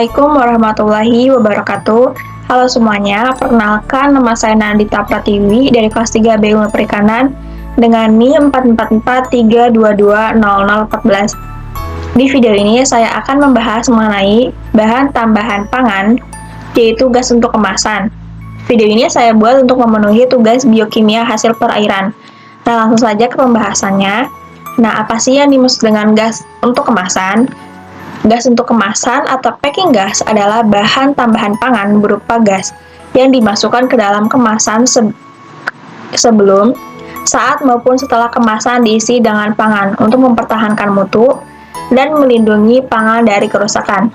Assalamualaikum warahmatullahi wabarakatuh. Halo semuanya, perkenalkan nama saya Nandita Pratiwi dari kelas 3 B Ilmu Perikanan dengan NIM 44432200014. Di video ini saya akan membahas mengenai bahan tambahan pangan, yaitu gas untuk kemasan. Video ini saya buat untuk memenuhi tugas biokimia hasil perairan. Nah, langsung saja ke pembahasannya. Nah, apa sih yang dimaksud dengan gas untuk kemasan? Gas untuk kemasan atau packing gas adalah bahan tambahan pangan berupa gas yang dimasukkan ke dalam kemasan sebelum, saat maupun setelah kemasan diisi dengan pangan untuk mempertahankan mutu dan melindungi pangan dari kerusakan.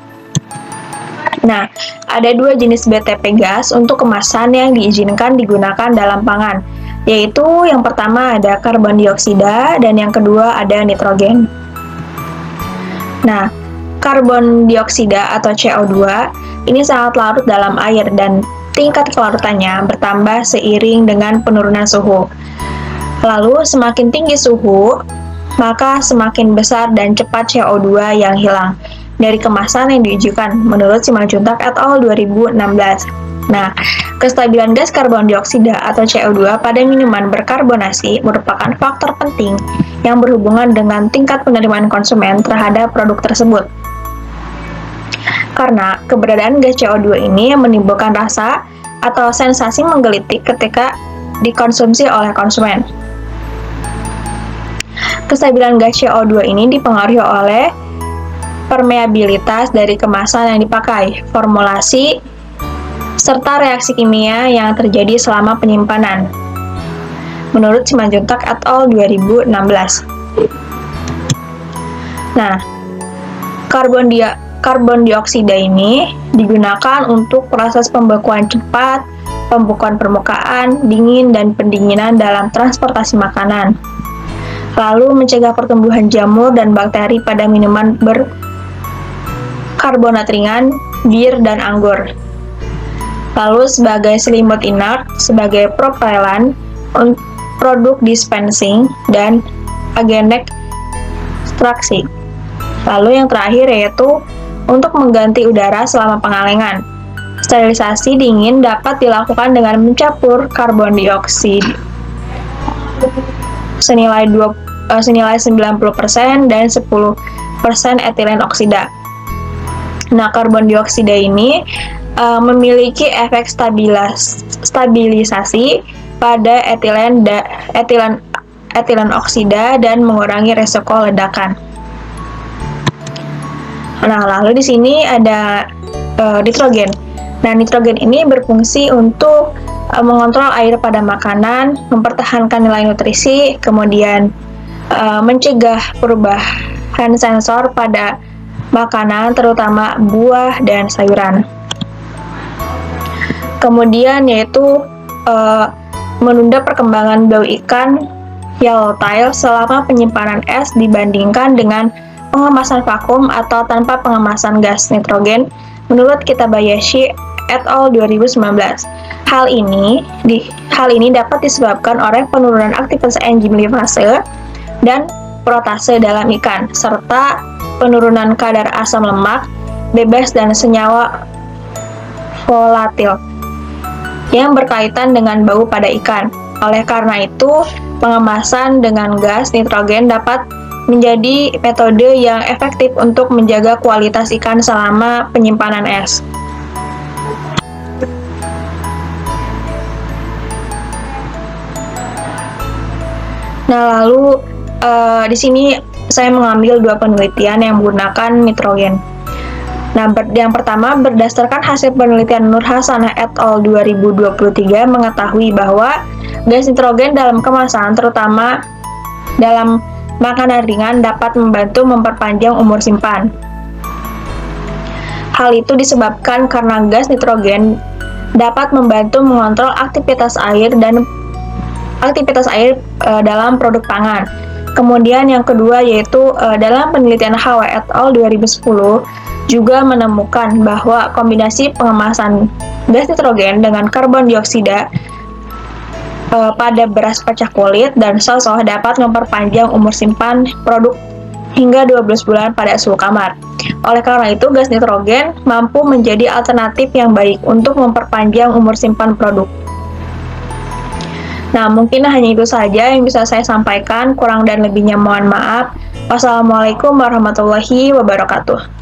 Nah, ada dua jenis BTP gas untuk kemasan yang diizinkan digunakan dalam pangan, yaitu yang pertama ada karbon dioksida dan yang kedua ada nitrogen. Nah, karbon dioksida atau CO2 ini sangat larut dalam air dan tingkat kelarutannya bertambah seiring dengan penurunan suhu. Lalu semakin tinggi suhu, maka semakin besar dan cepat CO2 yang hilang dari kemasan yang diujikan menurut Simanjuntak et al. 2016. Nah, kestabilan gas karbon dioksida atau CO2 pada minuman berkarbonasi merupakan faktor penting yang berhubungan dengan tingkat penerimaan konsumen terhadap produk tersebut. Karena keberadaan gas CO2 ini menimbulkan rasa atau sensasi menggelitik ketika dikonsumsi oleh konsumen. Kestabilan gas CO2 ini dipengaruhi oleh permeabilitas dari kemasan yang dipakai, formulasi, serta reaksi kimia yang terjadi selama penyimpanan. Menurut Simanjuntak et al. 2016. Nah, karbon dioksida ini digunakan untuk proses pembekuan cepat, pembekuan permukaan, dingin, dan pendinginan dalam transportasi makanan. Lalu mencegah pertumbuhan jamur dan bakteri pada minuman berkarbonat ringan, bir, dan anggur. Lalu sebagai selimut inert, sebagai propelan, produk dispensing, dan agen ekstraksi. Lalu yang terakhir yaitu untuk mengganti udara selama pengalengan. Sterilisasi dingin dapat dilakukan dengan mencampur karbon dioksida senilai 90% dan 10% etilen oksida. Nah, karbon dioksida ini memiliki efek stabilisasi pada etilen oksida dan mengurangi resiko ledakan. Nah, lalu di sini ada nitrogen. Nah, nitrogen ini berfungsi untuk mengontrol air pada makanan, mempertahankan nilai nutrisi, kemudian mencegah perubahan sensor pada makanan, terutama buah dan sayuran. Kemudian yaitu menunda perkembangan bau ikan yellowtail selama penyimpanan es dibandingkan dengan pengemasan vakum atau tanpa pengemasan gas nitrogen menurut Kitabayashi et al. 2019. Hal ini dapat disebabkan oleh penurunan aktivitas enzim lipase dan protase dalam ikan, serta penurunan kadar asam lemak bebas dan senyawa volatil yang berkaitan dengan bau pada ikan. Oleh karena itu, pengemasan dengan gas nitrogen dapat menjadi metode yang efektif untuk menjaga kualitas ikan selama penyimpanan es. Nah, lalu di sini saya mengambil dua penelitian yang menggunakan nitrogen. Nah, yang pertama, berdasarkan hasil penelitian Nur Hasanah et al. 2023 mengetahui bahwa gas nitrogen dalam kemasan, terutama dalam makanan ringan, dapat membantu memperpanjang umur simpan. Hal itu disebabkan karena gas nitrogen dapat membantu mengontrol aktivitas air dalam produk pangan. Kemudian yang kedua yaitu dalam penelitian HW et al. 2010 juga menemukan bahwa kombinasi pengemasan gas nitrogen dengan karbon dioksida pada beras pecah kulit dan soso dapat memperpanjang umur simpan produk hingga 12 bulan pada suhu kamar. Oleh karena itu, gas nitrogen mampu menjadi alternatif yang baik untuk memperpanjang umur simpan produk. Nah, mungkin hanya itu saja yang bisa saya sampaikan. Kurang dan lebihnya mohon maaf. Wassalamualaikum warahmatullahi wabarakatuh.